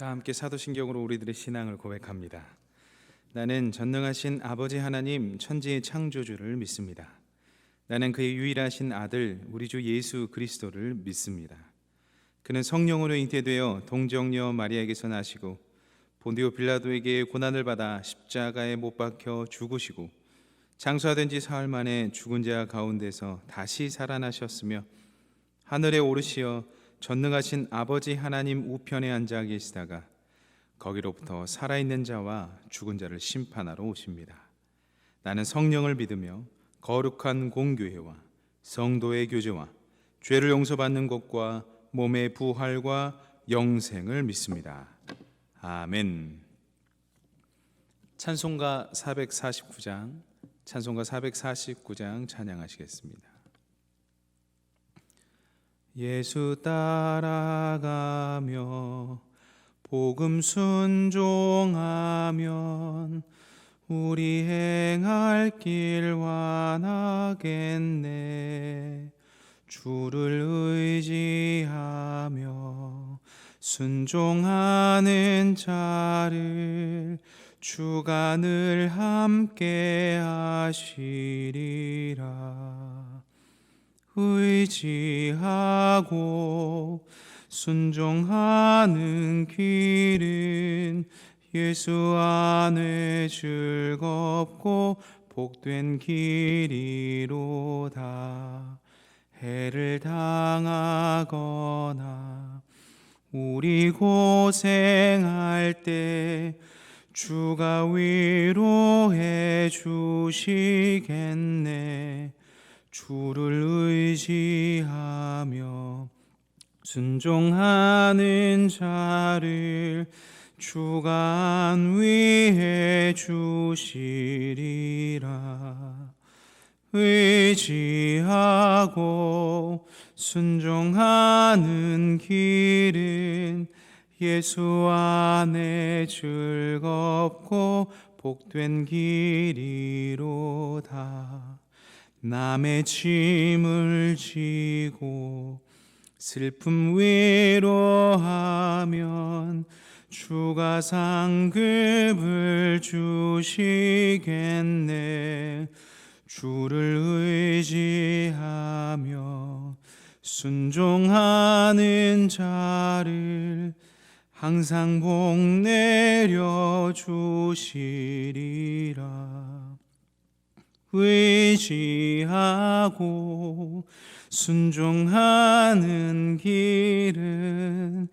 다 함께 사도신경으로 우리들의 신앙을 고백합니다. 나는 전능하신 아버지 하나님 천지의 창조주를 믿습니다. 나는 그의 유일하신 아들 우리 주 예수 그리스도를 믿습니다. 그는 성령으로 잉태되어 동정녀 마리아에게서 나시고 본디오 빌라도에게 고난을 받아 십자가에 못 박혀 죽으시고 장사된 지 사흘 만에 죽은 자 가운데서 다시 살아나셨으며 하늘에 오르시어 전능하신 아버지 하나님 우편에 앉아 계시다가 거기로부터 살아있는 자와 죽은 자를 심판하러 오십니다. 나는 성령을 믿으며 거룩한 공교회와 성도의 교제와 죄를 용서받는 것과 몸의 부활과 영생을 믿습니다. 아멘. 찬송가 449장 찬양하시겠습니다. 예수 따라가며 복음 순종하면 우리 행할 길 완하겠네. 주를 의지하며 순종하는 자를 주가 늘 함께 하시리라. 의지하고 순종하는 길은 예수 안에 즐겁고 복된 길이로다. 해를 당하거나 우리 고생할 때 주가 위로해 주시겠네. 주를 의지하며 순종하는 자를 주가 안위해 주시리라. 의지하고 순종하는 길은 예수 안에 즐겁고 복된 길이로다. 남의 짐을 지고 슬픔 위로하면 주가 상급을 주시겠네. 주를 의지하며 순종하는 자를 항상 복 내려 주시리라. 의지하고 순종하는 길은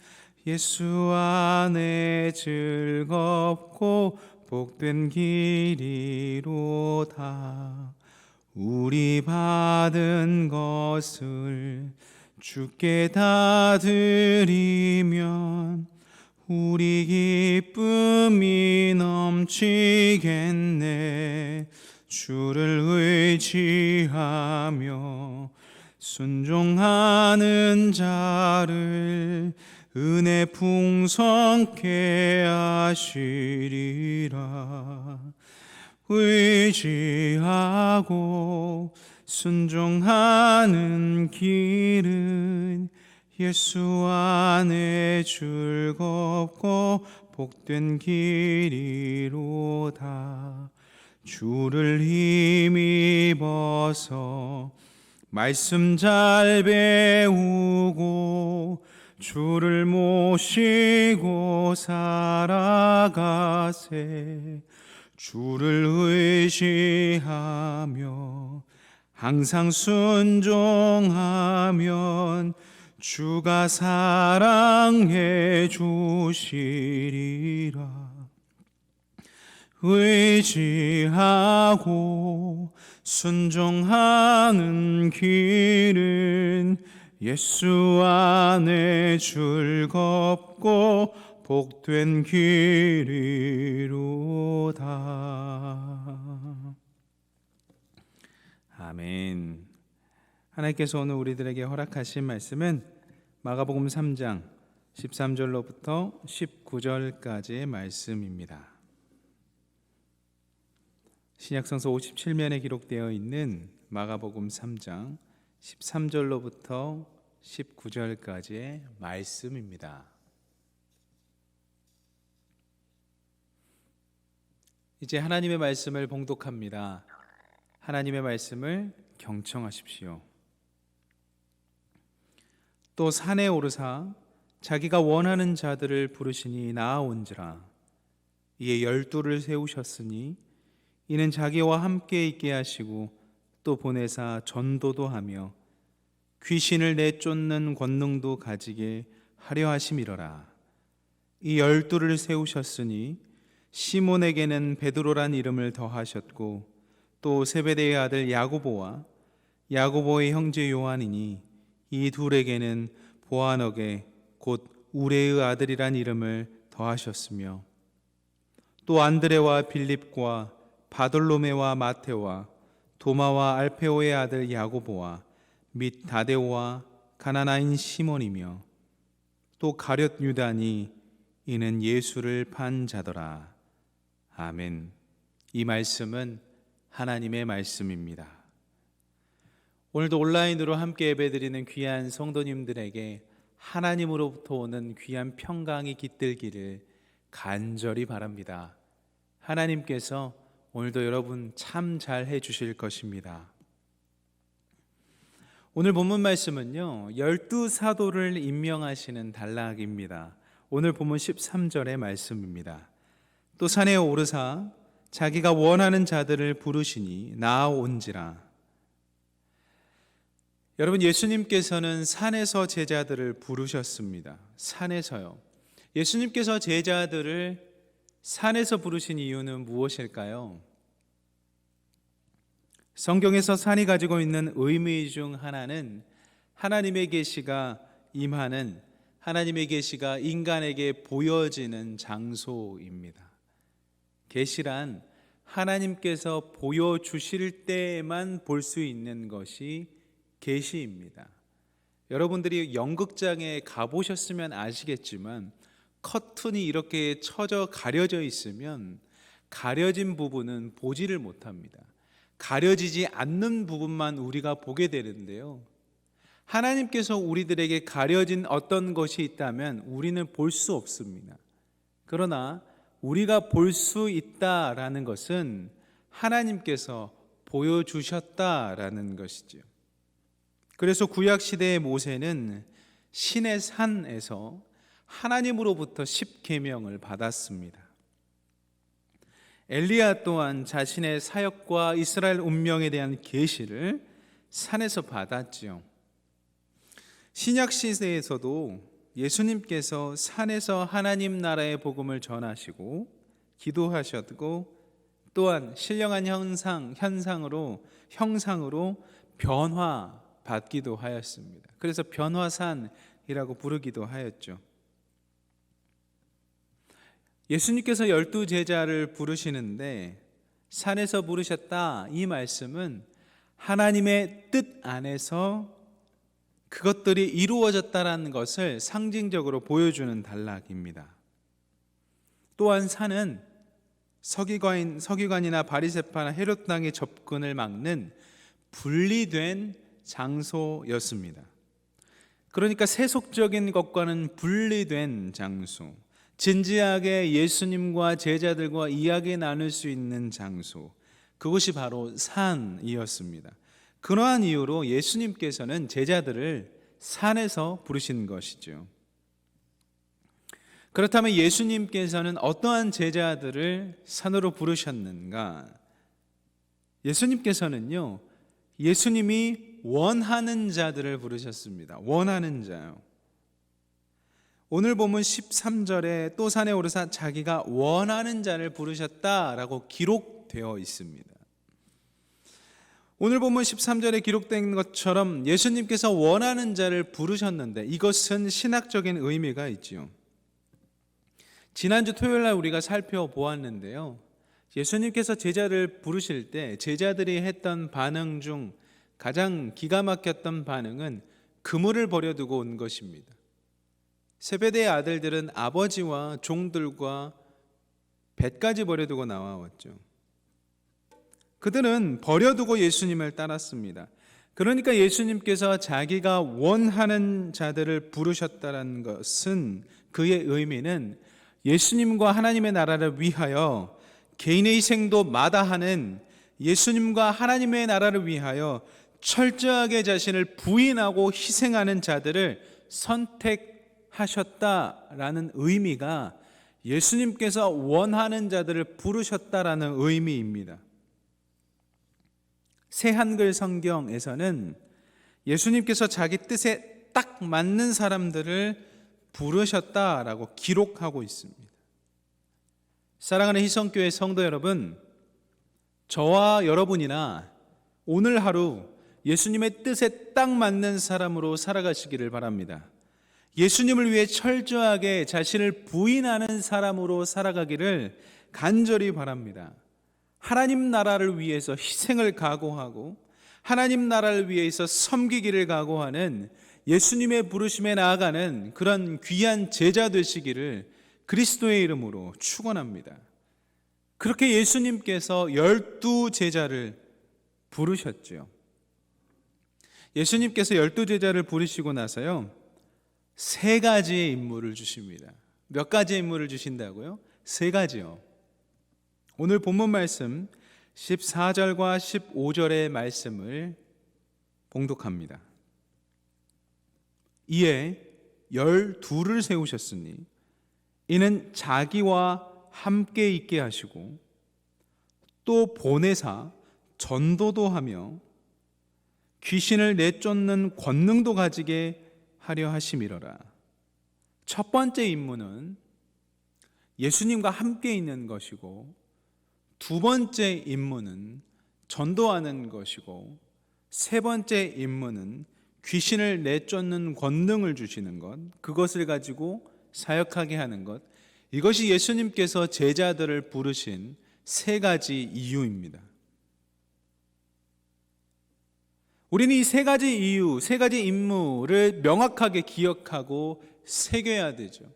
예수 안에 즐겁고 복된 길이로다. 우리 받은 것을 주께 다 드리면 우리 기쁨이 넘치겠네. 주를 의지하며 순종하는 자를 은혜 풍성케 하시리라. 의지하고 순종하는 길은 예수 안에 즐겁고 복된 길이로다. 주를 힘입어서 말씀 잘 배우고 주를 모시고 살아가세. 주를 의지하며 항상 순종하면 주가 사랑해 주시리라. 의지하고 순종하는 길은 예수 안에 즐겁고 복된 길이로다. 아멘. 하나님께서 오늘 우리들에게 허락하신 말씀은 마가복음 3장 13절로부터 19절까지의 말씀입니다. 신약성서 57면에 기록되어 있는 마가복음 3장 13절로부터 19절까지의 말씀입니다. 이제 하나님의 말씀을 봉독합니다. 하나님의 말씀을 경청하십시오. 또 산에 오르사 자기가 원하는 자들을 부르시니 나아온지라. 이에 12를 세우셨으니 이는 자기와 함께 있게 하시고 또 보내사 전도도 하며 귀신을 내쫓는 권능도 가지게 하려 하심이로라. 이 12를 세우셨으니 시몬에게는 베드로란 이름을 더하셨고 또 세베대의 아들 야고보와 야고보의 형제 요한이니 이 둘에게는 보아너게 곧 우레의 아들이란 이름을 더하셨으며 또 안드레와 빌립과 바돌로메와 마테오와 도마와 알페오의 아들 야고보와 및 다데오와 가나나인 시몬이며 또 가룟 유다니 이는 예수를 판 자더라. 아멘. 이 말씀은 하나님의 말씀입니다. 오늘도 온라인으로 함께 예배드리는 귀한 성도님들에게 하나님으로부터 오는 귀한 평강이 깃들기를 간절히 바랍니다. 하나님께서 오늘도 여러분 참 잘 해주실 것입니다. 오늘 본문 말씀은요, 12사도를 임명하시는 단락입니다. 오늘 본문 13절의 말씀입니다. 또 산에 오르사 자기가 원하는 자들을 부르시니 나아온지라. 여러분, 예수님께서는 산에서 제자들을 부르셨습니다. 산에서요. 예수님께서 제자들을 산에서 부르신 이유는 무엇일까요? 성경에서 산이 가지고 있는 의미 중 하나는 하나님의 계시가 임하는, 하나님의 계시가 인간에게 보여지는 장소입니다. 계시란 하나님께서 보여주실 때에만 볼 수 있는 것이 계시입니다. 여러분들이 연극장에 가보셨으면 아시겠지만 커튼이 이렇게 쳐져 가려져 있으면 가려진 부분은 보지를 못합니다. 가려지지 않는 부분만 우리가 보게 되는데요, 하나님께서 우리들에게 가려진 어떤 것이 있다면 우리는 볼 수 없습니다. 그러나 우리가 볼 수 있다라는 것은 하나님께서 보여주셨다라는 것이죠. 그래서 구약시대의 모세는 신의 산에서 하나님으로부터 십계명을 받았습니다. 엘리야 또한 자신의 사역과 이스라엘 운명에 대한 계시를 산에서 받았지요. 신약 시대에서도 예수님께서 산에서 하나님 나라의 복음을 전하시고 기도하셨고 또한 신령한 형상으로 변화받기도 하였습니다. 그래서 변화산이라고 부르기도 하였죠. 예수님께서 12제자를 부르시는데 산에서 부르셨다, 이 말씀은 하나님의 뜻 안에서 그것들이 이루어졌다라는 것을 상징적으로 보여주는 단락입니다. 또한 산은 서기관이나 바리새파나 헤롯 당의 접근을 막는 분리된 장소였습니다. 그러니까 세속적인 것과는 분리된 장소, 진지하게 예수님과 제자들과 이야기 나눌 수 있는 장소, 그것이 바로 산이었습니다. 그러한 이유로 예수님께서는 제자들을 산에서 부르신 것이죠. 그렇다면 예수님께서는 어떠한 제자들을 산으로 부르셨는가? 예수님께서는요, 예수님이 원하는 자들을 부르셨습니다. 원하는 자요. 오늘 보면 13절에 또 산에 오르사 자기가 원하는 자를 부르셨다라고 기록되어 있습니다. 오늘 보면 13절에 기록된 것처럼 예수님께서 원하는 자를 부르셨는데 이것은 신학적인 의미가 있지요. 지난주 토요일날 우리가 살펴보았는데요, 예수님께서 제자를 부르실 때 제자들이 했던 반응 중 가장 기가 막혔던 반응은 그물을 버려두고 온 것입니다. 세베대의 아들들은 아버지와 종들과 뱃까지 버려두고 나와왔죠. 그들은 버려두고 예수님을 따랐습니다. 그러니까 예수님께서 자기가 원하는 자들을 부르셨다는 것은, 그의 의미는 예수님과 하나님의 나라를 위하여 개인의 희생도 마다하는 예수님과 하나님의 나라를 위하여 철저하게 자신을 부인하고 희생하는 자들을 선택하셨다라는 의미가 예수님께서 원하는 자들을 부르셨다라는 의미입니다. 새 한글 성경에서는 예수님께서 자기 뜻에 딱 맞는 사람들을 부르셨다라고 기록하고 있습니다. 사랑하는 희성교회 성도 여러분, 저와 여러분이나 오늘 하루 예수님의 뜻에 딱 맞는 사람으로 살아가시기를 바랍니다. 예수님을 위해 철저하게 자신을 부인하는 사람으로 살아가기를 간절히 바랍니다. 하나님 나라를 위해서 희생을 각오하고 하나님 나라를 위해서 섬기기를 각오하는 예수님의 부르심에 나아가는 그런 귀한 제자 되시기를 그리스도의 이름으로 축원합니다. 그렇게 예수님께서 12 제자를 부르셨죠. 예수님께서 12 제자를 부르시고 나서요, 3가지의 임무를 주십니다. 몇 가지의 임무를 주신다고요? 3가지요. 오늘 본문 말씀 14절과 15절의 말씀을 봉독합니다. 이에 12를 세우셨으니 이는 자기와 함께 있게 하시고 또 보내사 전도도 하며 귀신을 내쫓는 권능도 가지게 하려 하심이로라. 첫 번째 임무는 예수님과 함께 있는 것이고, 두 번째 임무는 전도하는 것이고, 세 번째 임무는 귀신을 내쫓는 권능을 주시는 것, 그것을 가지고 사역하게 하는 것, 이것이 예수님께서 제자들을 부르신 3가지 이유입니다. 우리는 이 3가지 이유, 3가지 임무를 명확하게 기억하고 새겨야 되죠.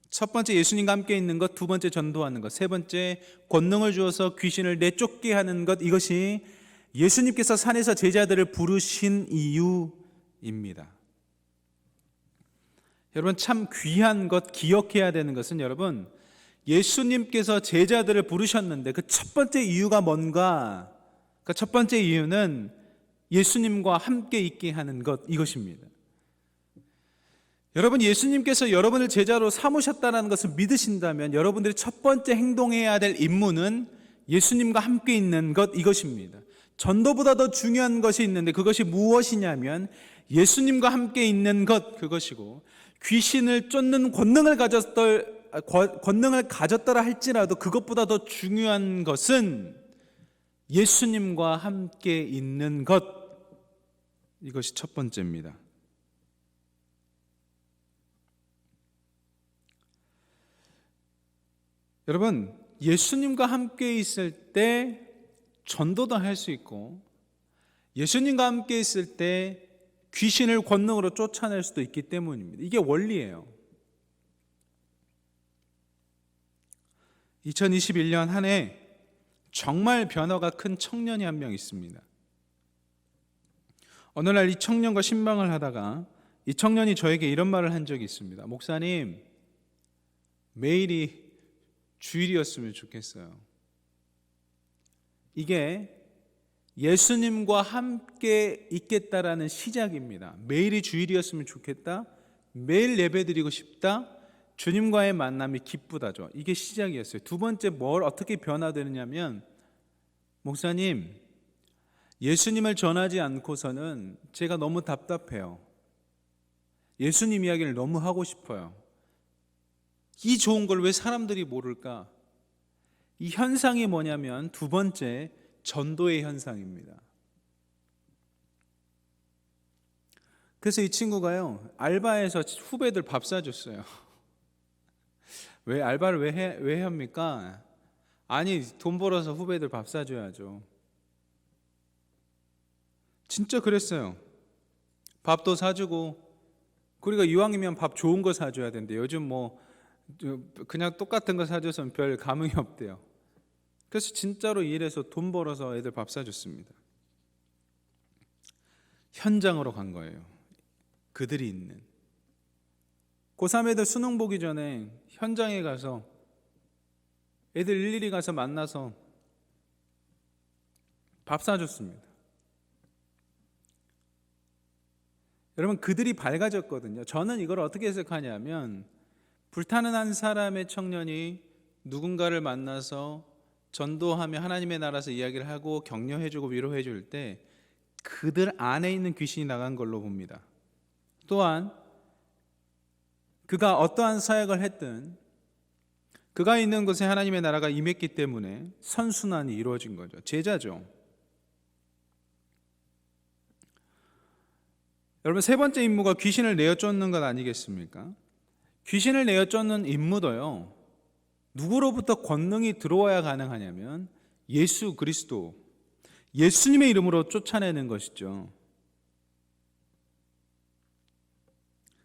첫 번째 예수님과 함께 있는 것, 두 번째 전도하는 것, 세 번째 권능을 주어서 귀신을 내쫓게 하는 것, 이것이 예수님께서 산에서 제자들을 부르신 이유입니다. 여러분, 참 귀한 것 기억해야 되는 것은, 여러분, 예수님께서 제자들을 부르셨는데 그 첫 번째 이유가 뭔가? 그 첫 번째 이유는 예수님과 함께 있게 하는 것, 이것입니다. 여러분, 예수님께서 여러분을 제자로 삼으셨다는 것을 믿으신다면 여러분들이 첫 번째 행동해야 될 임무는 예수님과 함께 있는 것, 이것입니다. 전도보다 더 중요한 것이 있는데 그것이 무엇이냐면 예수님과 함께 있는 것, 그것이고, 귀신을 쫓는 권능을 가졌더라 할지라도 그것보다 더 중요한 것은 예수님과 함께 있는 것, 이것이 첫 번째입니다. 여러분, 예수님과 함께 있을 때 전도도 할 수 있고, 예수님과 함께 있을 때 귀신을 권능으로 쫓아낼 수도 있기 때문입니다. 이게 원리예요. 2021년 한 해 정말 변화가 큰 청년이 한 명 있습니다. 어느 날 이 청년과 신방을 하다가 이 청년이 저에게 이런 말을 한 적이 있습니다. 목사님, 매일이 주일이었으면 좋겠어요. 이게 예수님과 함께 있겠다라는 시작입니다. 매일이 주일이었으면 좋겠다. 매일 예배드리고 싶다. 주님과의 만남이 기쁘다죠. 이게 시작이었어요. 두 번째, 뭘 어떻게 변화되느냐면, 목사님, 예수님을 전하지 않고서는 제가 너무 답답해요. 예수님 이야기를 너무 하고 싶어요. 이 좋은 걸 왜 사람들이 모를까? 이 현상이 뭐냐면 두 번째, 전도의 현상입니다. 그래서 이 친구가요, 알바에서 후배들 밥 사줬어요. 왜 알바를 왜 합니까? 아니, 돈 벌어서 후배들 밥 사줘야죠. 진짜 그랬어요. 밥도 사주고, 그리고 이왕이면 밥 좋은 거 사줘야 된대. 요즘 뭐 그냥 똑같은 거 사줘서는 별 감흥이 없대요. 그래서 진짜로 일해서 돈 벌어서 애들 밥 사줬습니다. 현장으로 간 거예요. 그들이 있는. 고3 애들 수능 보기 전에 현장에 가서 애들 일일이 가서 만나서 밥 사줬습니다. 여러분, 그들이 밝아졌거든요. 저는 이걸 어떻게 해석하냐면, 불타는 한 사람의 청년이 누군가를 만나서 전도하며 하나님의 나라에서 이야기를 하고 격려해주고 위로해줄 때 그들 안에 있는 귀신이 나간 걸로 봅니다. 또한 그가 어떠한 사역을 했든 그가 있는 곳에 하나님의 나라가 임했기 때문에 선순환이 이루어진 거죠. 제자죠. 여러분, 세 번째 임무가 귀신을 내어 쫓는 것 아니겠습니까? 귀신을 내어 쫓는 임무도요, 누구로부터 권능이 들어와야 가능하냐면 예수 그리스도, 예수님의 이름으로 쫓아내는 것이죠.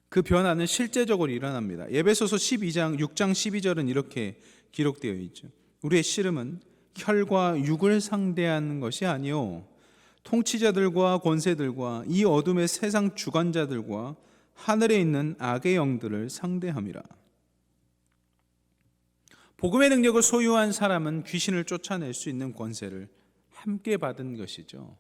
그 변화는 실제적으로 일어납니다. 에베소서 12장 6장 12절은 이렇게 기록되어 있죠. 우리의 씨름은 혈과 육을 상대하는 것이 아니요 통치자들과 권세들과 이 어둠의 세상 주관자들과 하늘에 있는 악의 영들을 상대함이라. 복음의 능력을 소유한 사람은 귀신을 쫓아낼 수 있는 권세를 함께 받은 것이죠.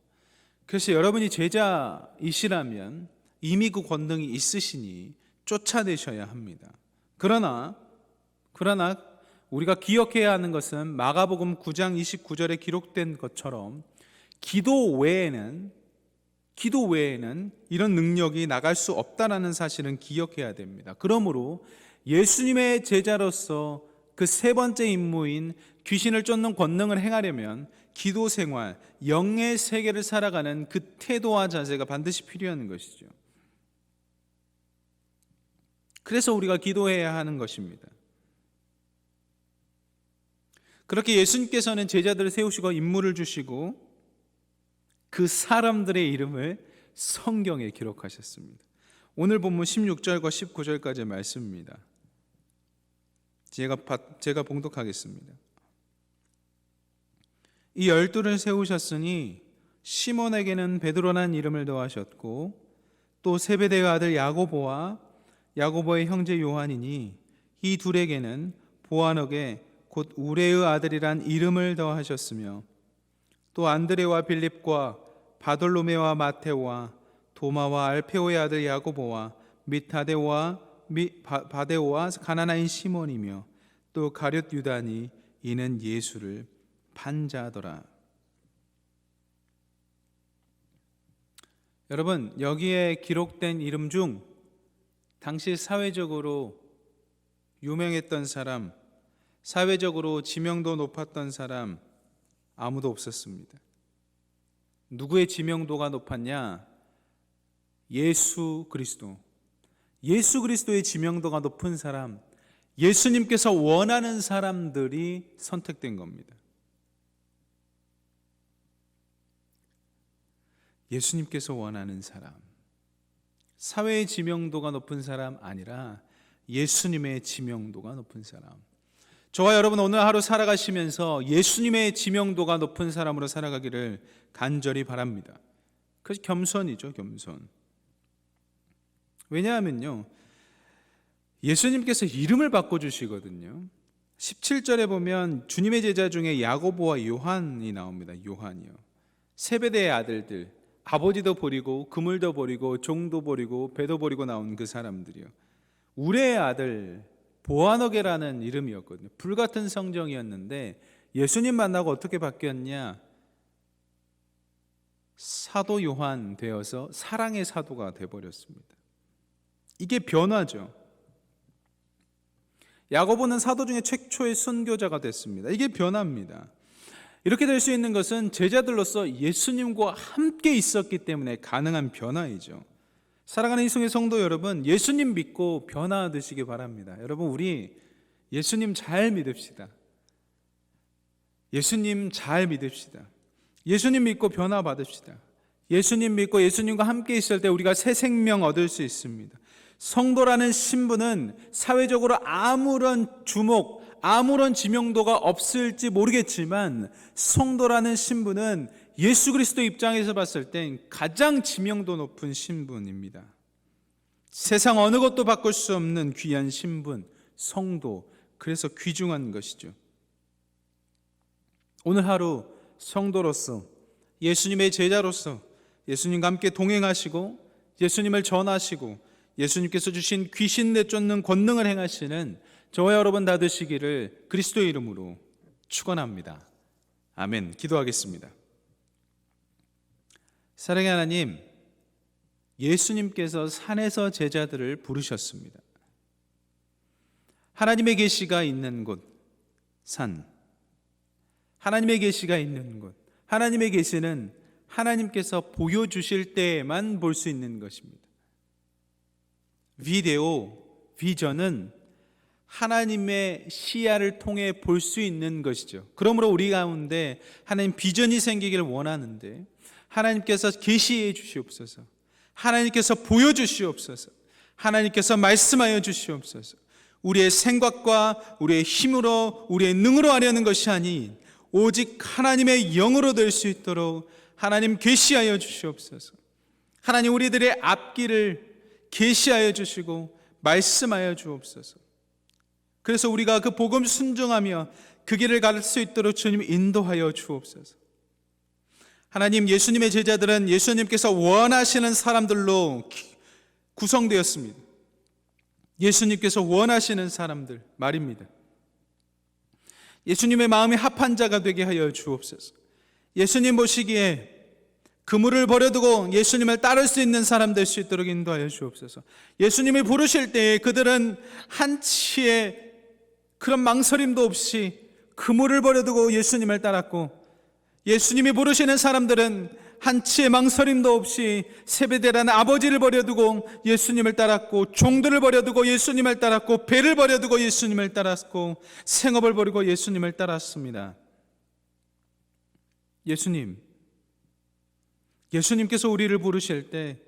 그래서 여러분이 제자이시라면 이미 그 권능이 있으시니 쫓아내셔야 합니다. 그러나 우리가 기억해야 하는 것은 마가복음 9장 29절에 기록된 것처럼 기도 외에는 이런 능력이 나갈 수 없다라는 사실은 기억해야 됩니다. 그러므로 예수님의 제자로서 그 세 번째 임무인 귀신을 쫓는 권능을 행하려면 기도 생활, 영의 세계를 살아가는 그 태도와 자세가 반드시 필요한 것이죠. 그래서 우리가 기도해야 하는 것입니다. 그렇게 예수님께서는 제자들을 세우시고 임무를 주시고 그 사람들의 이름을 성경에 기록하셨습니다. 오늘 본문 16절과 19절까지의 말씀입니다. 제가 봉독하겠습니다. 이 12를 세우셨으니 시몬에게는 베드로라는 이름을 더하셨고 또 세베대의 아들 야고보와 야고보의 형제 요한이니 이 둘에게는 보아너게 곧 우레의 아들이란 이름을 더하셨으며 또 안드레와 빌립과 바돌로메와 마테오와 도마와 알페오의 아들 야고보와 및 바데오와 가나나인 시몬이며 또 가룟 유다니 이는 예수를 판자더라. 여러분, 여기에 기록된 이름 중 당시 사회적으로 유명했던 사람, 사회적으로 지명도 높았던 사람 아무도 없었습니다. 누구의 지명도가 높았냐? 예수 그리스도의 지명도가 높은 사람, 예수님께서 원하는 사람들이 선택된 겁니다. 예수님께서 원하는 사람, 사회의 지명도가 높은 사람 아니라 예수님의 지명도가 높은 사람. 저와 여러분 오늘 하루 살아가시면서 예수님의 지명도가 높은 사람으로 살아가기를 간절히 바랍니다. 그것이 겸손이죠, 겸손. 왜냐하면요, 예수님께서 이름을 바꿔주시거든요. 17절에 보면 주님의 제자 중에 야고보와 요한이 나옵니다. 요한이요. 세베대의 아들들, 아버지도 버리고 그물도 버리고 종도 버리고 배도 버리고 나온 그 사람들이요. 우레의 아들 보아너게라는 이름이었거든요. 불같은 성정이었는데 예수님 만나고 어떻게 바뀌었냐? 사도 요한 되어서 사랑의 사도가 되어버렸습니다. 이게 변화죠. 야고보는 사도 중에 최초의 선교자가 됐습니다. 이게 변화입니다. 이렇게 될 수 있는 것은 제자들로서 예수님과 함께 있었기 때문에 가능한 변화이죠. 사랑하는 이성의 성도 여러분, 예수님 믿고 변화되시기 바랍니다. 여러분, 우리 예수님 잘 믿읍시다. 예수님 잘 믿읍시다. 예수님 믿고 변화 받읍시다. 예수님 믿고 예수님과 함께 있을 때 우리가 새 생명 얻을 수 있습니다. 성도라는 신분은 사회적으로 아무런 주목, 아무런 지명도가 없을지 모르겠지만 성도라는 신분은 예수 그리스도 입장에서 봤을 땐 가장 지명도 높은 신분입니다. 세상 어느 것도 바꿀 수 없는 귀한 신분, 성도, 그래서 귀중한 것이죠. 오늘 하루 성도로서, 예수님의 제자로서 예수님과 함께 동행하시고 예수님을 전하시고 예수님께서 주신 귀신 내쫓는 권능을 행하시는 저와 여러분 다 되시기를 그리스도의 이름으로 축원합니다. 아멘. 기도하겠습니다. 사랑의 하나님, 예수님께서 산에서 제자들을 부르셨습니다. 하나님의 계시가 있는 곳, 산. 하나님의 계시가 있는 곳. 하나님의 계시는 하나님께서 보여주실 때에만 볼 수 있는 것입니다. 비데오, 비전은 하나님의 시야를 통해 볼 수 있는 것이죠. 그러므로 우리 가운데 하나님 비전이 생기기를 원하는데 하나님께서 계시해 주시옵소서. 하나님께서 보여주시옵소서. 하나님께서 말씀하여 주시옵소서. 우리의 생각과 우리의 힘으로 우리의 능으로 하려는 것이 아닌 오직 하나님의 영으로 될 수 있도록 하나님 계시하여 주시옵소서. 하나님 우리들의 앞길을 계시하여 주시고 말씀하여 주옵소서. 그래서 우리가 그 복음 순종하며 그 길을 갈 수 있도록 주님 인도하여 주옵소서. 하나님, 예수님의 제자들은 예수님께서 원하시는 사람들로 구성되었습니다. 예수님께서 원하시는 사람들 말입니다. 예수님의 마음에 합한 자가 되게 하여 주옵소서. 예수님 보시기에 그물을 버려두고 예수님을 따를 수 있는 사람 될 수 있도록 인도하여 주옵소서. 예수님이 부르실 때에 그들은 한치의 그런 망설임도 없이 그물을 버려두고 예수님을 따랐고, 예수님이 부르시는 사람들은 한치의 망설임도 없이 세베대라는 아버지를 버려두고 예수님을 따랐고, 종들을 버려두고 예수님을 따랐고, 배를 버려두고 예수님을 따랐고, 생업을 버리고 예수님을 따랐습니다. 예수님께서 우리를 부르실 때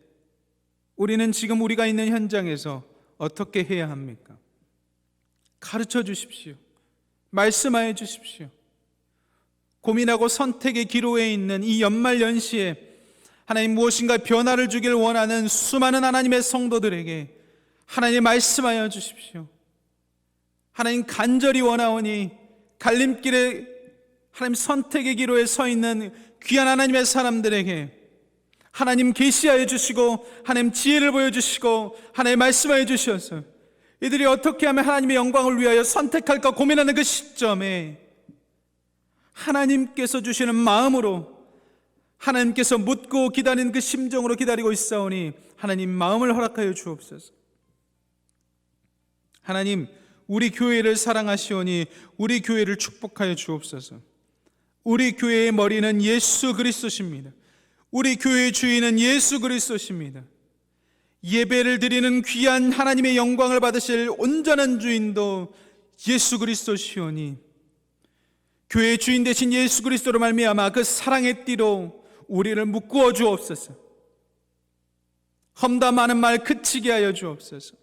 우리는 지금 우리가 있는 현장에서 어떻게 해야 합니까? 가르쳐 주십시오. 말씀하여 주십시오. 고민하고 선택의 기로에 있는 이 연말 연시에 하나님 무엇인가 변화를 주길 원하는 수많은 하나님의 성도들에게 하나님 말씀하여 주십시오. 하나님 간절히 원하오니 갈림길에 하나님 선택의 기로에 서 있는 귀한 하나님의 사람들에게 하나님 계시하여 주시고 하나님 지혜를 보여주시고 하나님 말씀하여 주셔서 이들이 어떻게 하면 하나님의 영광을 위하여 선택할까 고민하는 그 시점에 하나님께서 주시는 마음으로, 하나님께서 묻고 기다리는 그 심정으로 기다리고 있사오니 하나님 마음을 허락하여 주옵소서. 하나님, 우리 교회를 사랑하시오니 우리 교회를 축복하여 주옵소서. 우리 교회의 머리는 예수 그리스도십니다. 우리 교회의 주인은 예수 그리스도십니다. 예배를 드리는 귀한 하나님의 영광을 받으실 온전한 주인도 예수 그리스도시오니 교회의 주인 되신 예수 그리스도로 말미암아 그 사랑의 띠로 우리를 묶어 주옵소서. 험담하는 말 그치게 하여 주옵소서.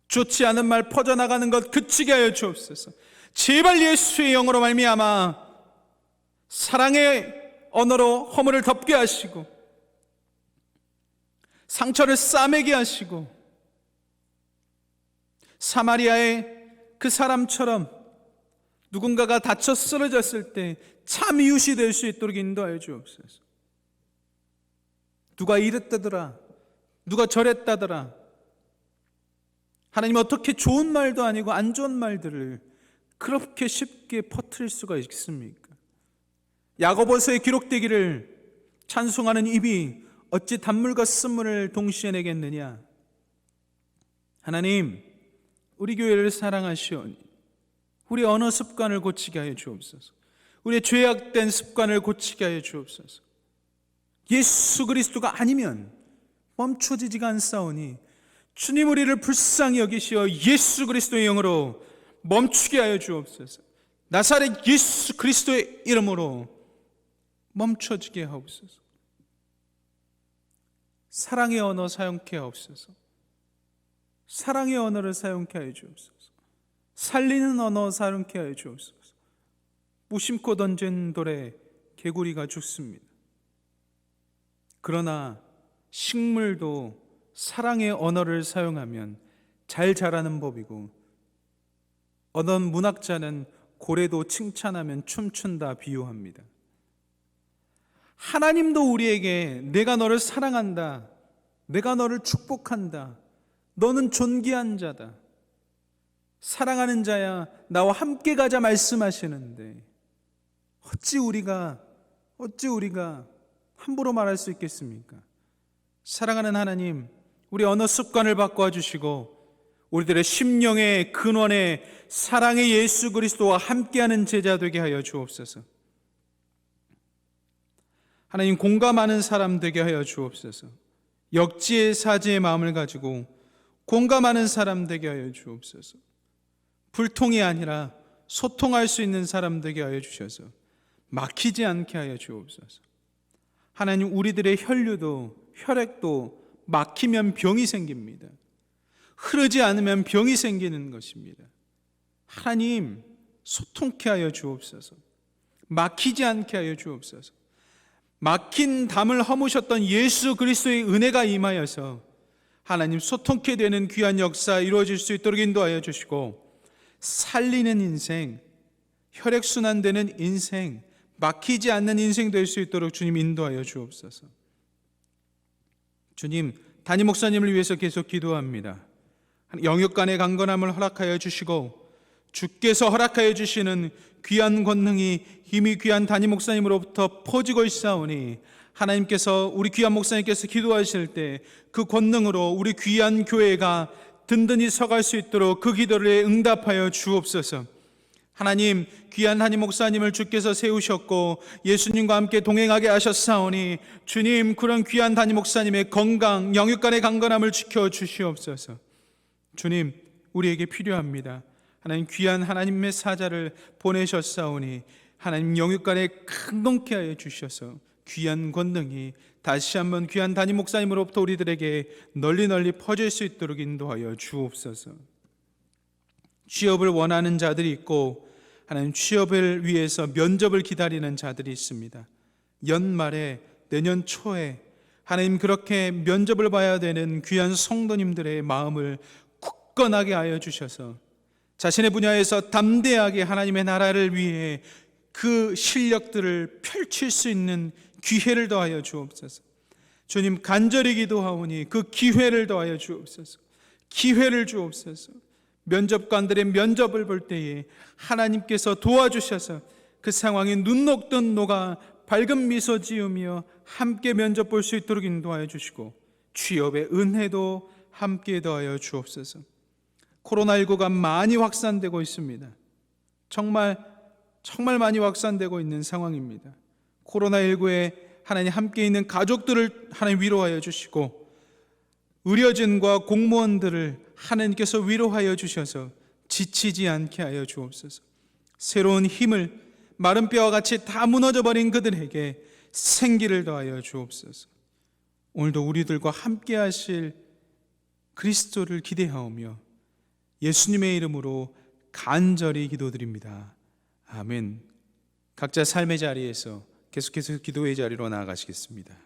좋지 않은 말 퍼져나가는 것 그치게 하여 주옵소서. 제발 예수의 영으로 말미암아 사랑의 언어로 허물을 덮게 하시고 상처를 싸매게 하시고 사마리아의 그 사람처럼 누군가가 다쳐 쓰러졌을 때 참 이웃이 될 수 있도록 인도하여 주옵소서. 누가 이랬다더라, 누가 저랬다더라, 하나님 어떻게 좋은 말도 아니고 안 좋은 말들을 그렇게 쉽게 퍼뜨릴 수가 있습니까? 야고보서에 기록되기를 찬송하는 입이 어찌 단물과 쓴물을 동시에 내겠느냐. 하나님, 우리 교회를 사랑하시오니 우리 언어 습관을 고치게 하여 주옵소서. 우리의 죄악된 습관을 고치게 하여 주옵소서. 예수 그리스도가 아니면 멈춰지지가 않사오니 주님 우리를 불쌍히 여기시어 예수 그리스도의 영으로 멈추게 하여 주옵소서. 나사렛 예수 그리스도의 이름으로 멈춰지게 하옵소서. 사랑의 언어 사용케 하옵소서. 사랑의 언어를 사용케 하여 주옵소서. 살리는 언어 사용케 하여 주옵소서. 무심코 던진 돌에 개구리가 죽습니다. 그러나 식물도 사랑의 언어를 사용하면 잘 자라는 법이고, 어떤 문학자는 고래도 칭찬하면 춤춘다 비유합니다. 하나님도 우리에게 내가 너를 사랑한다, 내가 너를 축복한다, 너는 존귀한 자다, 사랑하는 자야 나와 함께 가자 말씀하시는데 어찌 우리가 함부로 말할 수 있겠습니까? 사랑하는 하나님, 우리 언어 습관을 바꿔 주시고 우리들의 심령의 근원에 사랑의 예수 그리스도와 함께하는 제자 되게 하여 주옵소서. 하나님, 공감하는 사람 되게 하여 주옵소서. 역지의 사지의 마음을 가지고 공감하는 사람 되게 하여 주옵소서. 불통이 아니라 소통할 수 있는 사람 되게 하여 주셔서 막히지 않게 하여 주옵소서. 하나님, 우리들의 혈액도 막히면 병이 생깁니다. 흐르지 않으면 병이 생기는 것입니다. 하나님, 소통케 하여 주옵소서. 막히지 않게 하여 주옵소서. 막힌 담을 허무셨던 예수 그리스도의 은혜가 임하여서 하나님, 소통케 되는 귀한 역사 이루어질 수 있도록 인도하여 주시고, 살리는 인생, 혈액순환되는 인생, 막히지 않는 인생 될 수 있도록 주님 인도하여 주옵소서. 주님, 담임 목사님을 위해서 계속 기도합니다. 영역 간의 강건함을 허락하여 주시고 주께서 허락하여 주시는 귀한 권능이 이미 귀한 담임 목사님으로부터 퍼지고 있사오니 하나님께서, 우리 귀한 목사님께서 기도하실 때 그 권능으로 우리 귀한 교회가 든든히 서갈 수 있도록 그 기도를 응답하여 주옵소서. 하나님, 귀한 담임 목사님을 주께서 세우셨고 예수님과 함께 동행하게 하셨사오니 주님, 그런 귀한 담임 목사님의 건강, 영육 간의 강건함을 지켜 주시옵소서. 주님, 우리에게 필요합니다. 하나님, 귀한 하나님의 사자를 보내셨사오니 하나님, 영육 간에 강건케 하여 주셔서 귀한 권능이 다시 한번 귀한 담임 목사님으로부터 우리들에게 널리 퍼질 수 있도록 인도하여 주옵소서. 취업을 원하는 자들이 있고 하나님, 취업을 위해서 면접을 기다리는 자들이 있습니다. 연말에, 내년 초에 하나님, 그렇게 면접을 봐야 되는 귀한 성도님들의 마음을 굳건하게 하여 주셔서 자신의 분야에서 담대하게 하나님의 나라를 위해 그 실력들을 펼칠 수 있는 기회를 더하여 주옵소서. 주님, 간절히 기도하오니 그 기회를 더하여 주옵소서. 기회를 주옵소서. 면접관들의 면접을 볼 때에 하나님께서 도와주셔서 그 상황에 눈 녹듯 녹아 밝은 미소 지으며 함께 면접 볼 수 있도록 인도하여 주시고 취업의 은혜도 함께 더하여 주옵소서. 코로나19가 많이 확산되고 있습니다. 정말 많이 확산되고 있는 상황입니다. 코로나19에 하나님 함께 있는 가족들을 하나님 위로하여 주시고 의료진과 공무원들을 하나님께서 위로하여 주셔서 지치지 않게 하여 주옵소서. 새로운 힘을 마른 뼈와 같이 다 무너져버린 그들에게 생기를 더하여 주옵소서. 오늘도 우리들과 함께 하실 그리스도를 기대하오며 예수님의 이름으로 간절히 기도드립니다. 아멘. 각자 삶의 자리에서 계속해서 기도의 자리로 나아가시겠습니다.